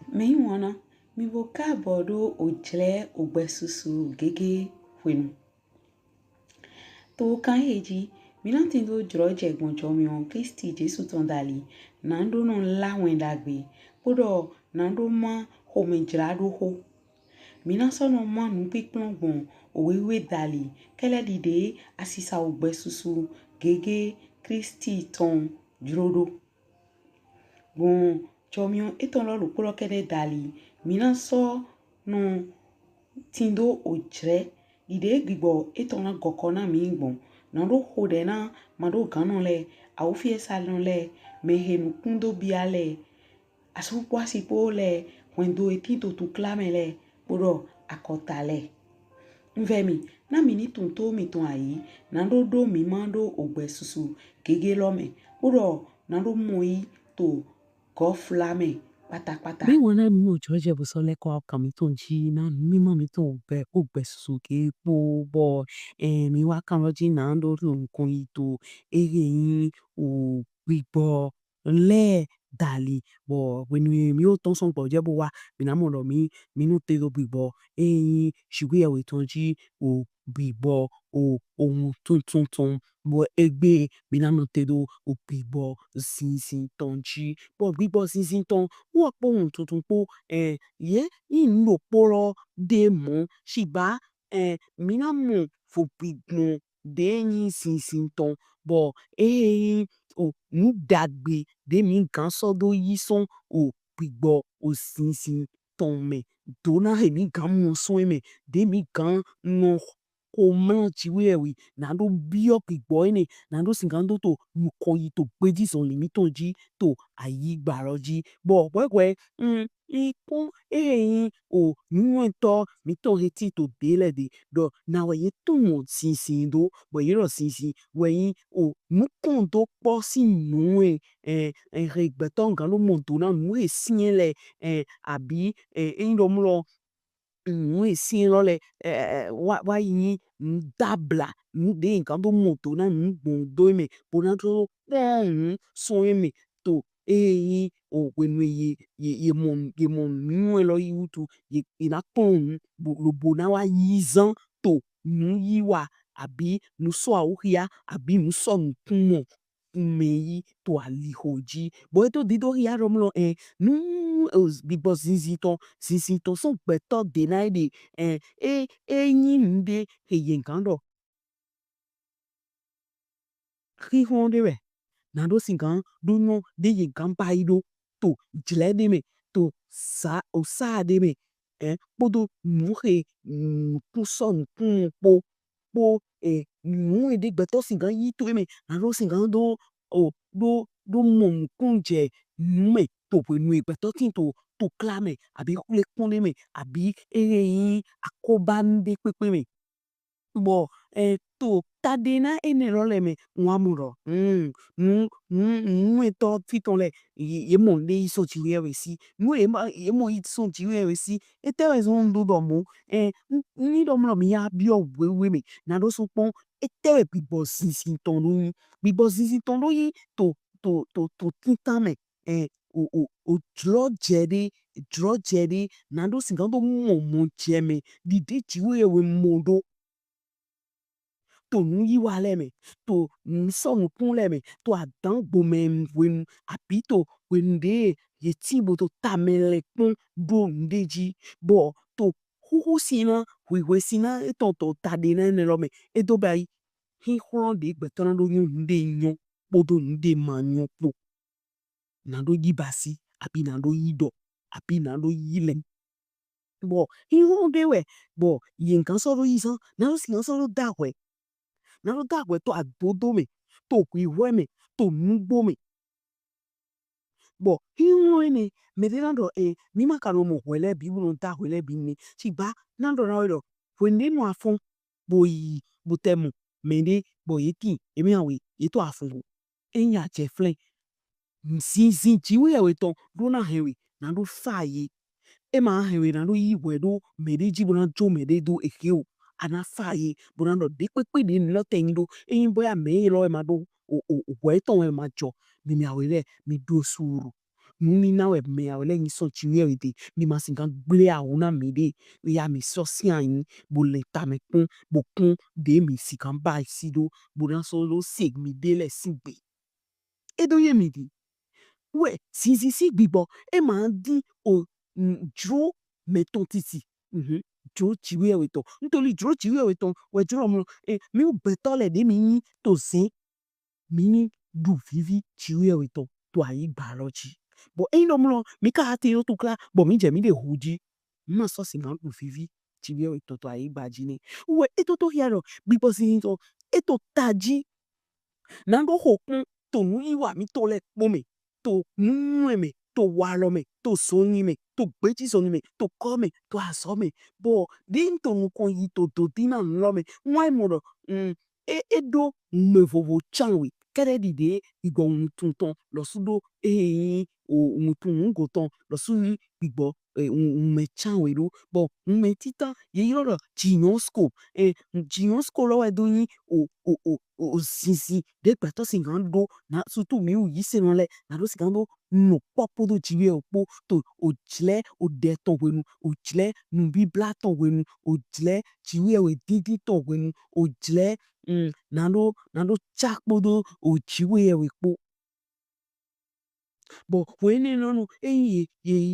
Mehiwana, mi bo káàbọ̀ ojle ogbesusu gege wenu. To kan heji, mi non tindo droje gbonjo mi on Kristi Jesu tondali. Nando non la wendagbe. Podo nando ma homenjrado ho. Mi non sono ma nupikplon bon owewe dali. Kele dide asisa ogbesusu gege Kristi ton drodo. Bon, chomion eton lo polo kede dali. Mina so no tindo ojre. Dide gibo eton la gokona mi bon. Nando hode na mado ganon le. Aufie salon le. Mehe nukundo biale. Asupwa sipo le. Wendo etindo tuklame le. Podo akota le. Nvemi, na mini tunto mi ton ayi. Nando do mi mando ogbesusu gege lome. Podo nando moi to goflame pata. Bí wọn náà mi ò jọ jẹ bó sọ lẹ́kọ̀ọ́ ọkàn mi tó ń jí náà mímọ́ mi tó ń gbẹ sókè po bọ̀ mi wá kàn lọ́jí náà lórí nǹkan ìtò eré yín ò gbígbọ́ lẹ́ dàlí bọ̀ wẹ̀nu mi ò tán sọ̀n pọ̀ jẹ́ bó wá mi náà mọ̀ lọ mi nú tẹ́lọ̀ gbígbọ́ ẹ̀yìn ṣùgbọ́n ẹ̀wẹ̀ tó ń jí ò gbígbọ́ ohun tuntun bọ̀ ẹgbẹ́ mi náà nú tẹ́lọ̀ ò gbígbọ́ sínsìn tó ń jí bọ̀ gbígbọ́ sínsìn tó ń wọ́n pọ̀ ohun tuntun pọ̀ yẹ́ ìlò pọ̀rọ̀ dé mọ́ ṣìgbà mi náà mọ̀ fò gbígbọ́n dé yín sínsìn tó ń bọ̀ ẹ̀yìn ò ní dàgbé dé mi gan sọ́dọ̀ yí sọ́n ò gbígbọ́ ò sínsìn tó ń mẹ́ dọ́nà èmi gan mọ̀ sọ́n ẹ̀mẹ́ dé mi gan mọ̀ kò mọ̀ jíwé ẹ̀wì náà ló bí ọ̀ gbígbọ́ ẹ̀nẹ́ náà ló sì gan tó tó nǹkan yìí tó gbé jí sọ̀n lèmi tó jí tó àyí gbàrọ̀ jí bọ̀ pẹ́pẹ́ ikún ẹ̀yìn ò níwọ̀n tọ́ mi tó retí tó délẹ̀ dé dọ̀ náà wẹ̀yìn tó mọ̀ sínsìn dó wẹ̀yìn rọ̀ sínsìn wẹ̀yìn ò mú kàn tó pọ̀ sí nù ẹ̀rẹ̀ ìgbẹ́tọ̀ nǹkan ló mọ̀ tó náà nù èsì yẹn lẹ̀ àbí ẹ̀yìn ló mú lọ nù èsì yẹn lọ́lẹ̀ wá yín dàbla nù dé nǹkan tó mọ̀ tó náà nù gbọ̀ndó ẹ̀mẹ́ bó náà tó pọ̀ nù sọ ẹ̀mẹ́ tó ẹ̀yìn ò wẹ̀nu ye mọ̀ nù ẹ̀ lọ yíwú tó yẹ náà pọ̀ nù lóbó náà wá yí zán tó nù yí wá àbí nù sọ àwòrán àbí nù sọ nù kún mọ̀ meyi to alihoji bọ̀ ètò dídórí àrọ̀ mọ́ nù gbígbọ́ sínsìn tó sọ̀ gbẹ́tọ̀ dé náà dé ẹ̀yìn ndé èyí nǹkan dọ̀ híhun dé rẹ̀ náà ló sì gan dúnú dé yìí gan báyìí ló tó jìlẹ̀ dé mẹ́ tó sá dé mẹ́ kpọ́dọ̀ nù hè kún sọ̀ nù kún po nù èdè gbẹ́tọ̀ sì gan yí tó mẹ́ náà ló sì gan do mọ̀ nǹkan jẹ́ nù mẹ́ tó wẹ̀nu ìgbẹ́tọ̀ tí tó kílámẹ̀ àbí kúlẹ̀ kúnlẹ̀ mẹ́ àbí ẹ̀yìn àkóbá ndé pépé mẹ́ bọ̀ tó tàdé náà ẹ̀nẹ̀ lọ́lẹ̀ mẹ́ wọ́n á mú lọ nù ètò fìtàn lẹ̀ yẹ mọ̀ lé ìsọ̀ jíwé rẹ̀ sí nù yẹ mọ̀ ìsọ̀ jíwé rẹ̀ sí ètò rẹ̀ sọ̀ ń dọ̀ mọ́ ní dọ̀mọ́ mi yá bí ọ̀ wéwé mẹ́ náà ló sọ̀ pọ́n ètò rẹ̀ gbígbọ́ sínsìn tán lóyún gbígbọ́ sínsìn tán lóyún tó títàn mẹ́ o drọ̀ jẹ́dé náà ló sì gan tó mọ̀ jẹ́ mẹ́ dídé jíwé rẹ̀ mọ̀ dó tó nù yí wá lẹ́mẹ̀ tó nù sọ̀nù kún lẹ́mẹ̀ tó àdán gbòmẹ̀ wẹ̀nu àbí tó wẹ̀nu dé yẹ tí bó tó tà mẹ́lẹ̀ kún bó ndé jí bọ̀ tó húhú sí náà wíwé sí náà ètò tó tàdé náà ẹ̀nẹ̀ lọ́mẹ̀ ètò báyìí híhúrọ̀ dé gbẹ̀tọ̀ náà ló yún ndé yún kpọ́dọ̀ ndé mà yún pò náà ló yí bá sí àbí náà ló yí dọ̀ àbí náà ló yí lẹ̀ bọ̀ híhúrọ̀ dé wẹ̀ bọ̀ yẹ nǹkan sọ̀rọ̀ yí sàn náà ló sì gan sọ̀rọ̀ dàwẹ̀ náà ló dàgbẹ́ tó àgbódó mẹ́ tó ìwé mẹ́ tó núgbó mẹ́ bọ̀ híhún ẹni mẹ́tẹ́ náà dọ̀ mi má kà ló mọ̀ wẹ̀lẹ́ bí wọ́n ta wẹ̀lẹ́ bí ní ṣìgbà náà dọ̀ náà dọ̀ wẹ̀ndé nù àfọ̀n bọ̀ yìí bọ̀ tẹ̀ mọ̀ mẹ́ndé bọ̀ yìí tì èmi àwẹ̀ yìí tó àfọ̀n bọ̀ ẹ̀yìn àjẹ́ flẹ̀ sínsìn jíwé ẹ̀wẹ̀ tán ló náà hẹ̀wẹ̀ náà ló fà yìí máa hẹ̀wẹ̀ náà ló yí wẹ̀ dó mẹ́ndé jí bọ̀ náà jó mẹ́ndé dó èké o àná fà yìí bọ̀ náà dọ̀ dé pépé dé nílọ̀ tẹ̀yìn dó ẹ̀yìn bóyá mẹ́yìn lọ́wọ́ ẹ̀ máa dó òwò ẹ̀ tán ẹ̀ máa jọ mímí àwẹ̀ rẹ̀ mi dó sùúrù Ni na we me a le ni so chiwe ete mi ma sin kan gble a una me de ya mi so si an bo le ta me kun de mi si kan ba si do bo na so lo sig mi de le si gbe. E do ye mi di. Ouais, si bibo e ma di o dro meton titi. Dro chiwe weton. Ntoli dro chiwe weton. We dro mo mi u beto le de mi ni to sin. Mi ni du vivi chiwe weton. To a yi biology. Bo e no mo mi ka ate yo to kla. Bo mi je mi de huji. Ma so si man du vivi chiwe weton to a yi baji ni. Ouais, e to hiaro. Bibo si to. E to taji. Nango hokun to nu iwa mi to le pome. To me, to walo me, to soni me, to bechi soni me, to come, to asome. Bo, din to nu kon yi to dina nlo me. Mwai moro, do me vovo chanwi. Kere di de, igo umutunton, lo sudo, umutun ungoton, lo suni, igbo, me chanwi do. Bo, me tita, ye yoro, jinyosko, jinyosko lo we do yi, sisi, de pato singando, na sutu mi u yise nole, na do singando, no popo do jiwe opo, to, jle, de ton wenu, jle, nubi bla ton wenu, jle, jiwe we didi ton wenu, jle, nando chakpo do, jiwe we po. Bo, wene nono, ye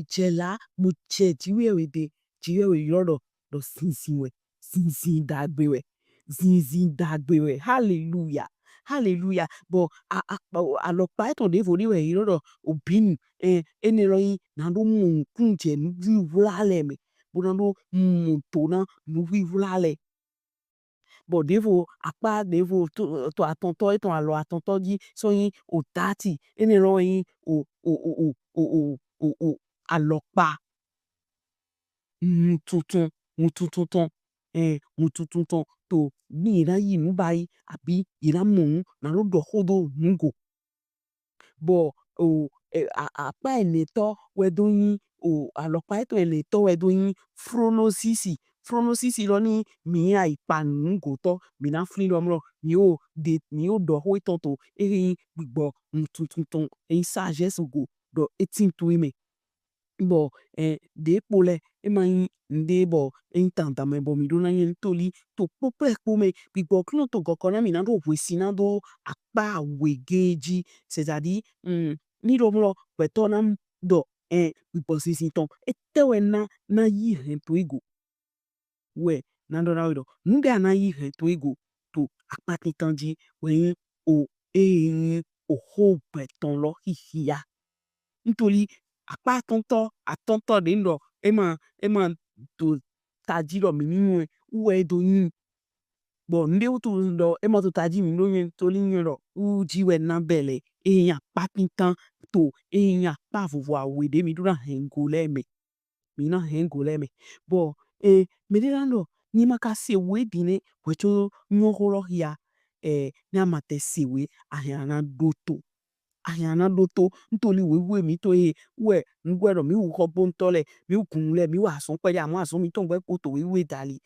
jela, mu jiwe we de, jiwe we yoro, do sinsi dagbe we. Zinzin dagbe we. Hallelujah. Hallelujah. Bo alopa eton de voli we yoro obin ene roi nando mun kunje nuvi vlale me. Bo nando mun tona nuvi vlale. Bo devo akpa devo to atonto eton alo atonto di so yin o tati ene roi alopa mutuntun mutuntun to ni ira yi nu bai abi ira mun na lo do hodo ngo. Bo apa eneto wedo yin alopa eto eneto wedo yin phronosisi lo ni mi a ipa ngo to mi na fli lo mro mi o do ho eton to yin gbigbo mutuntun sagesse go do etin tu ime. Bo de pole yin nde bo tanta me bo mi do na yin toli to pope me gbigbo klon to gokona mi na do wesi na do akpa wegeji c'est-à-dire ni do mlo weto na do gbigbo sisi ton etewe na yi hen to ego. We nando na wido nde na yi hen to ego to akpa titanji we yin ho beton lo hiya. Ntoli akpa atonto de ndo ema to taji lo mi ni we do yin. Bo nde utu ndo ema to taji mi no yin toli yin lo uji we na bele yan akpa pintan to yan akpa vovo awe de mi do na hengole me. Mi na hengole me. Bo me de ndo ni maka se we dine wecho nyo holo hiya ni amate se we ahyana doto. Ahyana doto ntoli we mi to we ngwero mi u hobo ntole mi u kunle mi wa son pe ya mo ason mi to ngwe poto we dali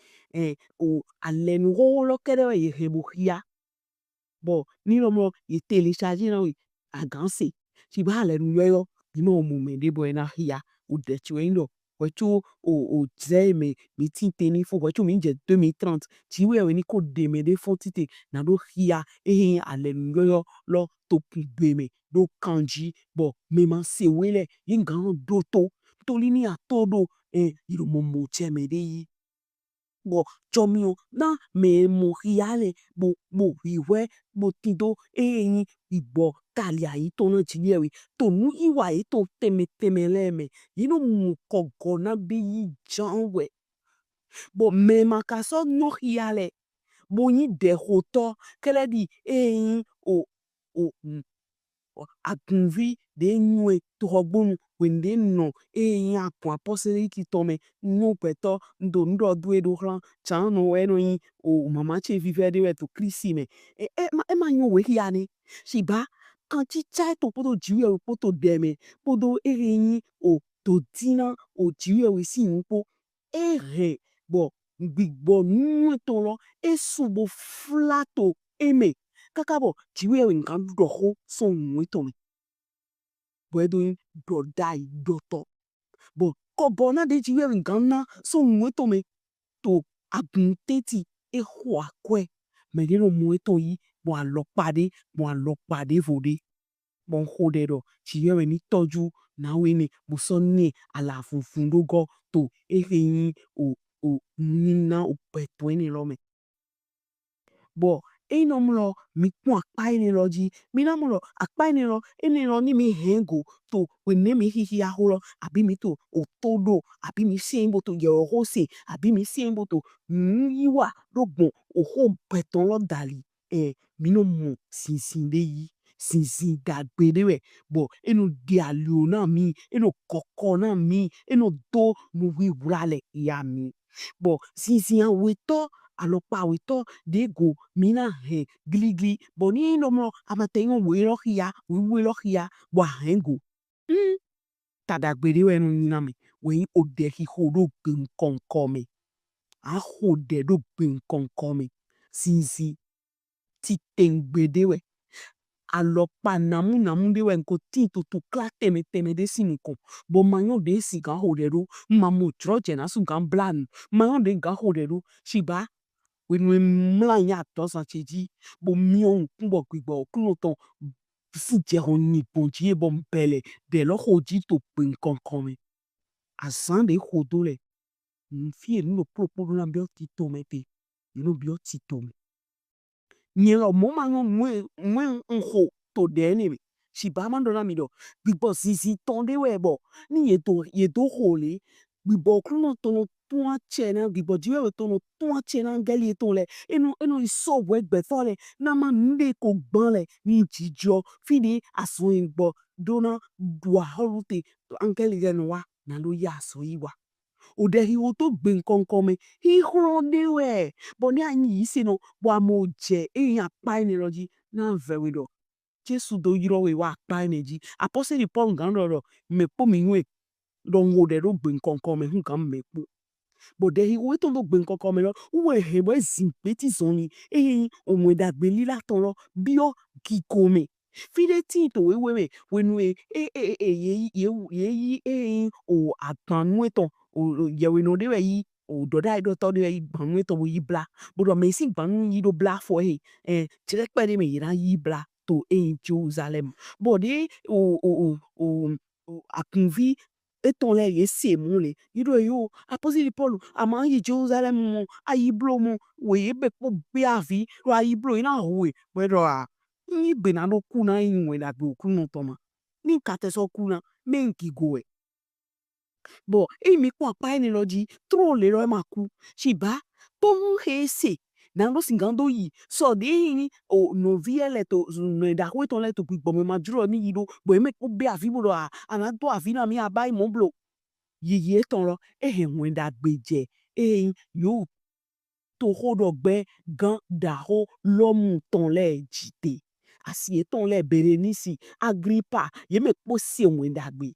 alenu holo kere we hebo hiya. Bo ni lo mo ye télécharger na we aganse si ba alenu yo mi mo mu me de bo na hiya o de ti we ndo wecho je me mi tin teni fo wecho mi je 2030 ti we ni ko de me de fo tite na do hiya alenu yo lo to pugbe me do kanji bo me ma se wele yin gan do to toli ni atodo iro mo che me de yi. Bo chomio na me mo hiale bo hiwe bo tido yin igbo tali ayi to na jiwe we to nu iwa to teme me yino mu kogo na be yi janwe. Bo me maka so no hiale bo yin de hoto kele di yin akunvi de nywe to hogbonu wende no yin akwa posere ki tome no peto ndo dwe do hlan chan no we no yin mama che vive de we to krisi me ma nyo we hiya ni si ba kan chi chai to podo jiwe poto de me podo yin to dina jiwe we si npo bo gbigbo nwe to lo subo flato eme kakabo jiwe we nkan do ho so nwe to me. boy doing do die doto bo ko bona de jiwe ngana so mweto me to abunteti e ho akwe me de no mweto yi bo alopade vode bon hode do jiwe ni toju na we ni bo so ni ala funfun do go to e yin o nina o peto ni lo me bo e no mlo mi kun apa ni lo ji mi na mlo apa ni lo ni mi hengo to we ne mi hi aholo abi mi to o todo abi mi se mbo to ye o se abi mi se mbo to yiwa do gbon o ho peton lo dali mi no mo sinsin de yi sinsin dagbe de we bo enu di alio na mi enu koko na mi enu do no wi wrale ya mi bo sinsin aweto alopa weto de go mina he gligli bo ni no mo amatenyo we lo hia bo hengo tadagbede we no nyina me we ode hi hodo gbin konkome a hode do gbin konkome sinsi ti tengbede we alopa namu de we nko ti to kla teme de sinikon bo manyo de si ga hode do mamu troje na su gan blan manyo de ga hode do shiba we no mla nya to san cheji bo mi on kunbo gbigbo kuno ton si je honi ponji e bom pele de lo hoji to pin konkome asan de hodo le fi no propo na bio ti to me pe no bio ti to me nye lo mo manyo mwe nho to de ni si ba man do na mi do gbigbo si ton de we bo ni ye to hole gbigbo kuno ton tun che na gbigbo jiwe we ton tun che na geli ton le enu so we gbe fo le na ma nde ko gbon le ni jijo fi de aso igbo do na dwa holute to angeli ge no wa na lo ya so yi wa o de hi o to gbin konkome hi hro de we bo ni anyi isi no bo amo je e yan pa ni loji na very do Jesu do yiro we wa pa ni ji apostle Paul gan ro me po mi we do ngo de do gbin konkome hu kan me po bo de hi we to do gbin konkome lo we he bo zin pe ti son ni o mo da gbe li la ton lo bi o ki kome fide ti to we nu ye o atanu eton o ye we no de we yi o do da do to de yi gbanu eton bo yi bla bo do me si gbanu yi do bla fo tire pe de me yi yi bla to Jerusalem bo de akunvi eton le ye se mu le yido yo apostle Paul ama yi Jerusalem mo ayi blo mo we ye be po bi avi ro ayi blo ina we do ni be na no ku na yin we da gbe ku no to ma ni ka te so ku na men ki go e bo mi ku apa ni lo ji tro le ro ma ku si ba to he se na lo singando yi so de ni o no vie le to no da ku to le to gbigbo me ma duro ni yido bo me ku be avi bo ana to avi na mi abai mo blo yi ton lo we da gbe je yo to hodo gbe gan da ho lo mu ton le jite asi ton le Berenice Agrippa ye me po se we da gbe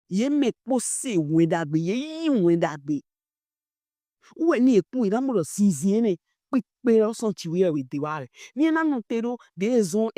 ye me po se we da gbe ye yi we da gbe we ni epu ida mo sinzin ne pe o son ti we de wa re ni na no te do de zon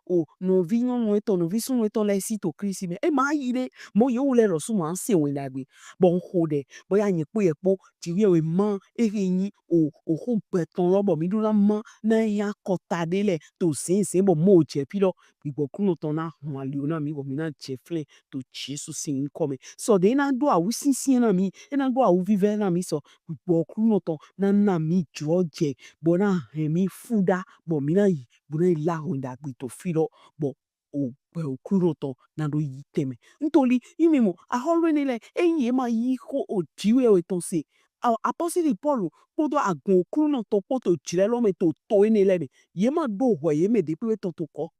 o no vi no eton no vi sun eton le si to Christ me ma yi de mo yo le ro su ma se we da gbe bon ho de bo ya yin pe epo ti we mo yin o ho pe ton lo bo mi do na mo na ya kota de le to sin bo mo je pi lo igbo kuno ton na hun ali ona mi bo mi na je fle to Jesus sin come so de na do awu sinsin na mi na do awu vive na mi so igbo kuno ton na mi George bo na mi fuda bo mi na yi bo na la hun da gbe to fi lo bo o pe o kuno ton na do yi teme ntori imi mo a holo ni le ye ma yi ko o jiwe o ton se apostle Paul podo agun kuno ton poto jire lo me to ni le ye ma do ho ye me de pe to ko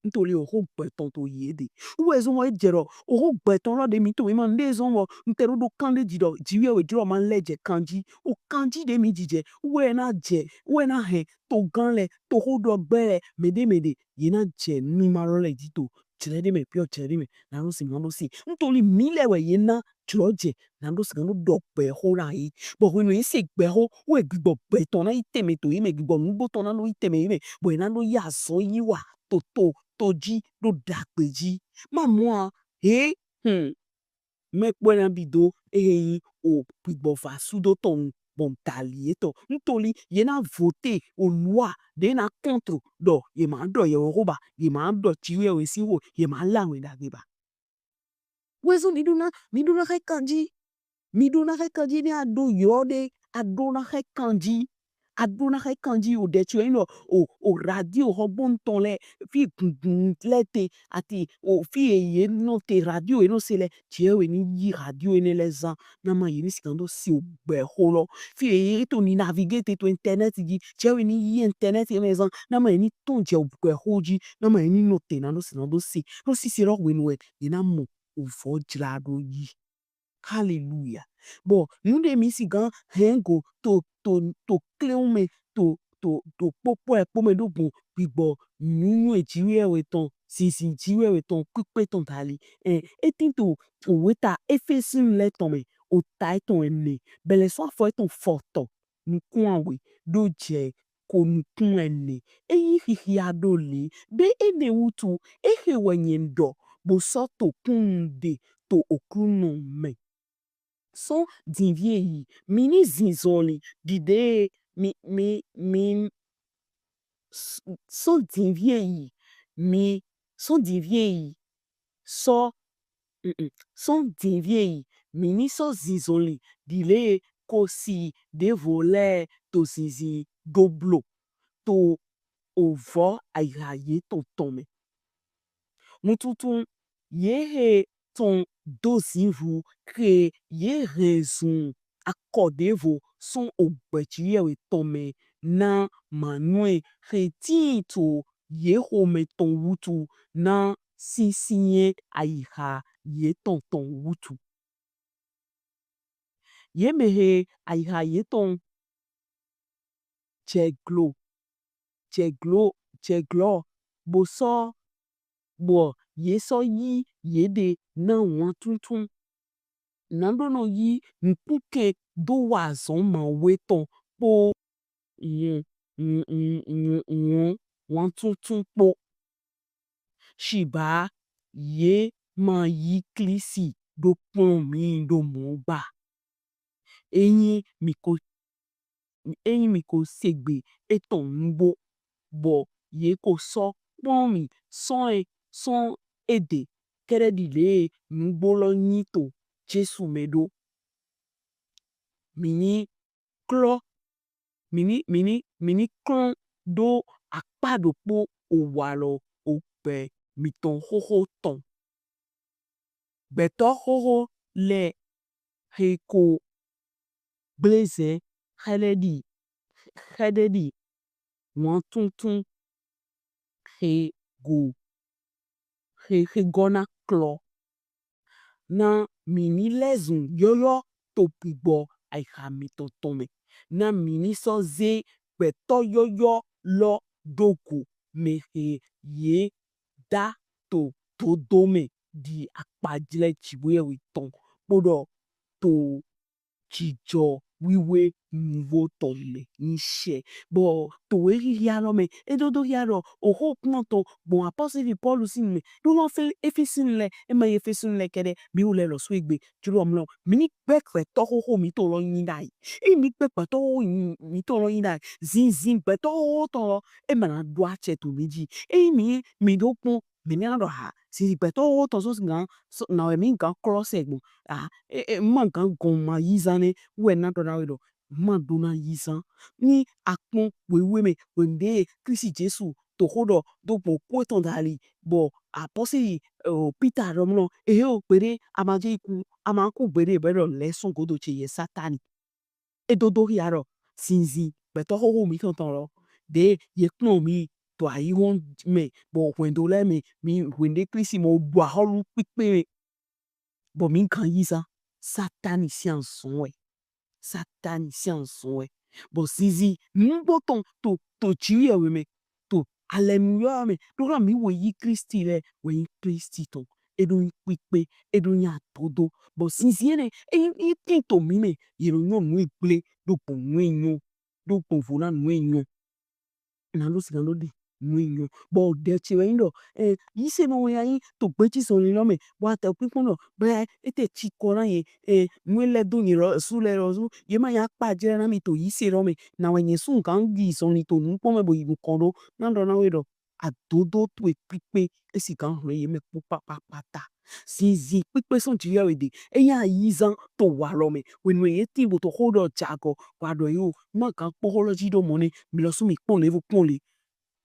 ntori o ho gbe ton to ye de wo ezo mo ejero o ho gbe ton lo de mi to mi ma nde zo mo ntero do kan de jido jiwe we diro ma leje kanji o kanji de mi jije we na je we na he to gan le to ho do gbe le mede ye na je ni ma ro le ji to jire de me pio jire de me na no si ntori mi le we ye na George na do si no do gbe ho ra yi bo we no se gbe ho we gbigbo gbe ton na iteme to yi me gbigbo nu bo ton na no iteme yi me bo na no ya so yi wa to toji do dakpeji mamua me kwena bido eyin o pigbofa sudo ton bon talieto ntoli ye na voter o loi de na contre do ye ma do ye roba ye ma do tiwe we siwo ye ma la we da geba wezo miduna rekanji ni ado yode adona rekanji o de tiwe no o radio hobon ton le fi lete ati o fi ye no te radio e no se le tiwe ni yi radio ene le zan na ma yini sikando si o gbe holo fi ye to ni navigate to internet ji tiwe ni yi internet e me zan na ma yini ton je o gbe hoji na ma yini no te na no sinando si no si ro we no e na mo o fo jrado yi. Hallelujah. Bon, nous de misi gan hengo to kleume to popo e pome do bon bibo nyunyu e jiwe we ton sisi jiwe we ton kukpe ton tali etin to weta efesin le ton me o tai ton ene bele so afo ton foto nkun we do je ko nkun ene eyi hihi adole be ene utu ehe wenyendo bo so to kunde to okunu me so divie yi mini zinzoli dide so divie yi so divie yi so so divie yi mini so zinzoli dile ko si de vole to zizi doblo to ovo ayaye to tome mututu ye ton dozivu que ye raison accordez-vous son obetiye we tome na manwe retito ye home ton wutu na sisinye aiha ye ton wutu ye mehe aiha ye ton jeglo boso bo ye so yi ye de na wan tuntun nando no yi nkuke do wa zon ma weton po wan tuntun po shiba ye ma yi klisi do pon mi do mo ba eyin mi ko segbe eton ngbo bo ye ko so pon mi son ede kere dile ngbo lo nyito Jesu medo mini klon do akpado po o walo o pe miton hoho ton beto hoho le heko blaze hededi wan tuntun he gona klo na mini lezun yoyo to pigbo aiha mito tome na mini so ze beto yoyo lo dogo mehe ye da to dome di akpajile chibuye we ton podo to chijo wiwe nwo tole nshe bo to we hiaro me edodo hiaro o hope no to bon apostle Paul sin me do no fe efesin le e ma efesin le kede mi ule lo swegbe juro mlo mini pekwe to ho mi to lo yin dai e mi pekwe to mi to lo yin dai zin pe to to e ma na do ache to meji e mi do pon mi na do ha si pe to so ngan so na we mi ngan cross egbo man kan gon ma yizane we na do na we do man do na yizan ni akpon we me wende Kristi Jesu to hodo do po kweton dali bo apostle Peter romno o pere amaje iku amanku bere bero lesson godo che ye satani edodo hiaro sinzi beto ho mi ton ro de ye kno mi to ayi won me bo wendo le mi wende Kristi mo gba holu pipe bo mi kan yiza satani sianson we bo sinzi mbo ton to chiwe we me to hallelujah me do ra mi we yi Kristi le we yi Kristi ton edo pipe edo nya todo bo sinzi ene e tin to mi me yero no nu iple do po nwenyo do po funa nwenyo na lo si kan lo de nuinho bo de chewendo yise no yayin to gbeji so ni lo me wa te pipon no bre ete chi koran ye nwele do ni ro su le ro su ye ma ya pa je na mi to yise ro me na we yin sun kan gi so ni to nu po me bo yi kon do na do na we do adodo to e pipe esi kan re ye me pa pata sinzi pipe son ti ya we de eyan yizan to wa lo me we nu ye ti bo to hold on jago wa do yo ma kan po lo ji do mo ni mi lo su mi pon le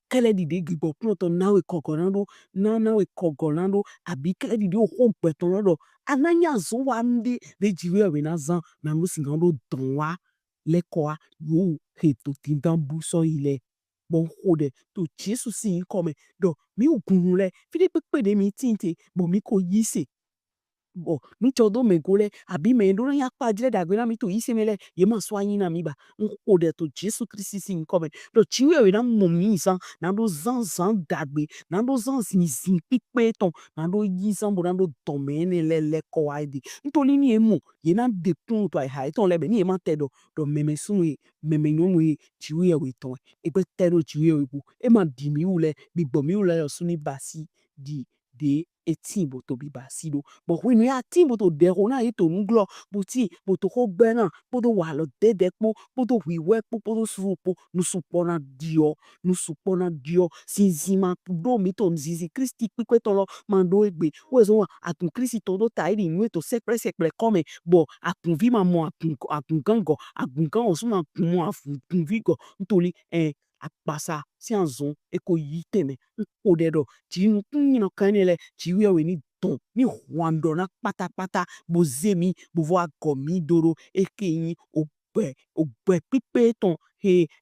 kele dide gibo pronto nawe kogonando nawe kogonando abi kele dide o hompe tonando ananya zo wa ndi de jiwe we na zan na no singando donwa lekoa yo he to tindan buso ile bon hode to Jesus si come do mi ogunle fi de pepe de mi tinte bo mi ko yise bo mi chodo me gole abi me ndo ya pa jile da gbe na mi to yise mele ye ma so ayin na mi ba hode to Jesus Christ si come do chiwe we na mo mi san na do zan dagbe na do zan sin pipe ton na do yi san bo na do ton me ne le ko aidi ntoli ni emo ye na de tun to ai hai ton le be ni e ma te do meme sun we meme no we chiwe we ton e pe te do chiwe we bu e ma di mi ule bi gbo mi ule yo suni basi di de etimbo to bi basi do but we no ya timbo to de ho na e to nglo buti bo to ho gbe na bo to wa lo de po bo to wi we po bo to su po nu su po na dio nu supo na dio sinzima do mi to nzizi Christi pipe to lo mando egbe we zo atun Christi to do ta iri nwe to sekre come bo atun vi ma mo atun gango agun kan osun ma kun mo afun vi go ntoli apasa si anzon e ko yi teme ko de do ti nkun no kan ele ti wi we ni ton ni wando na pátápátá bo zemi bo vo agomi doro ekeyin ogbe pipe ton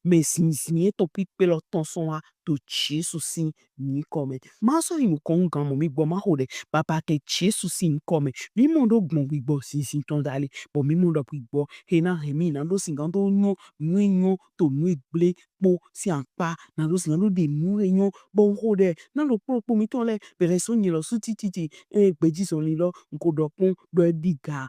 me sinsin to pipe lo ton son wa to Jesus si ni come ma so inu kon gan mo mi gbo ma hode baba ke Jesus si ni come mi mo do gbon gbigbo sinsin ton dale bo mi mo do gbigbo na mi na do singan do nu to nu egble po si anpa na do singan do de nu eyan bo hode na lo po mi ton le bere so ni lo su titi gbeji so ni lo nko do kun do ediga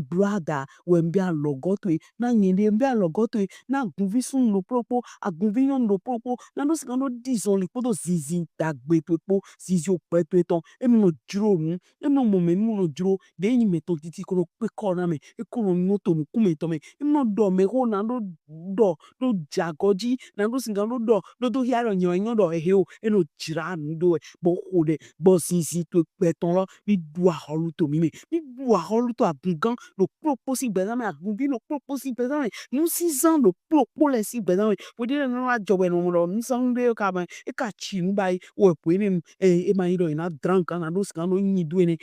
brother we mbia logoto na nyende mbia logoto na gunvi sun lo propo agunvi yon lo propo na no sikando dizon li poto zizi dagbe pepo zizi o pepe ton emi no juro nu emi no moment mu no juro de yin me to titi ko pe ko na me e ko no to mu kume to me emi no do me ho na do jagoji na no sikando do hiaro nyon do o eno jira nu do bo hode bo zizi to pe ton lo mi dua holu to mi dua holu to agungan lo propo si gbe na me agunvi lo propo si gbe na me nu si zan lo propo le si gbe na me we de no a jobe no lo mi san de ka ba e ka chi nu bai we po ni e ma iro ina drunk na do ska no yin du ni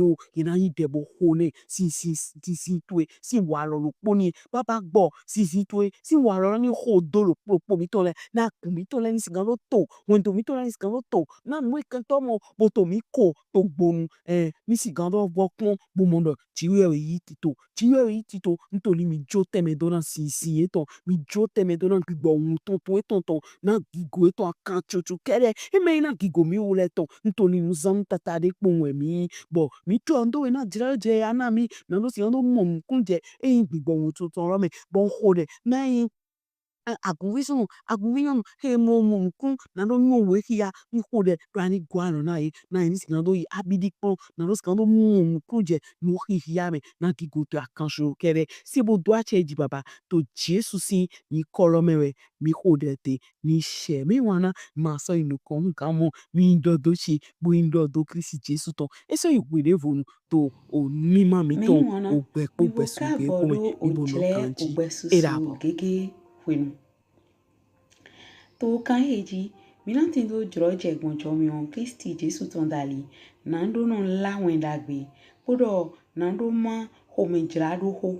o ina yin de bo ho ne si tu si wa lo po ni baba gbo si tu si wa lo ni ho do lo propo mi to le na kun mi to le ni sigan lo to when to mi to le ni sigan lo to na nu e kan to mo bo to mi ko to gbonu mi sigan do bo kun bo mo do ti we yi tito ntoli mi jo teme do na si eton mi jo teme do na gbigbo ohun ton na gigo eton akan chocho kere e me na gigo mi o le ton ntoli nu zan tata de po mi bo mi to ndo we na jira je ana mi na no si ndo mo kunje gbigbo ohun ton ro me bo hode na agunvision mo kun na do nyo we kia mi hode rani guano na ni sigan do abidi pon na do sigan do mo kunje no hia me na gigo to akanso kere si bo do ache di baba to Jesus si ni kolo mewe mi hode te ni she mi wana ma so inu kon kan mo mi do chi bo do Christ Jesus ton e so iwe de vonu to o mi ma mi ton o mi gbe su ge ko me vocabo mi o bo no jile kanji ugbesusu gege wenu to kan heji Milanti do jro je gbonjo mi on Kristi Jesu ton dali na ndo no la wen dagbe podo na ndo ma ho me jra do ho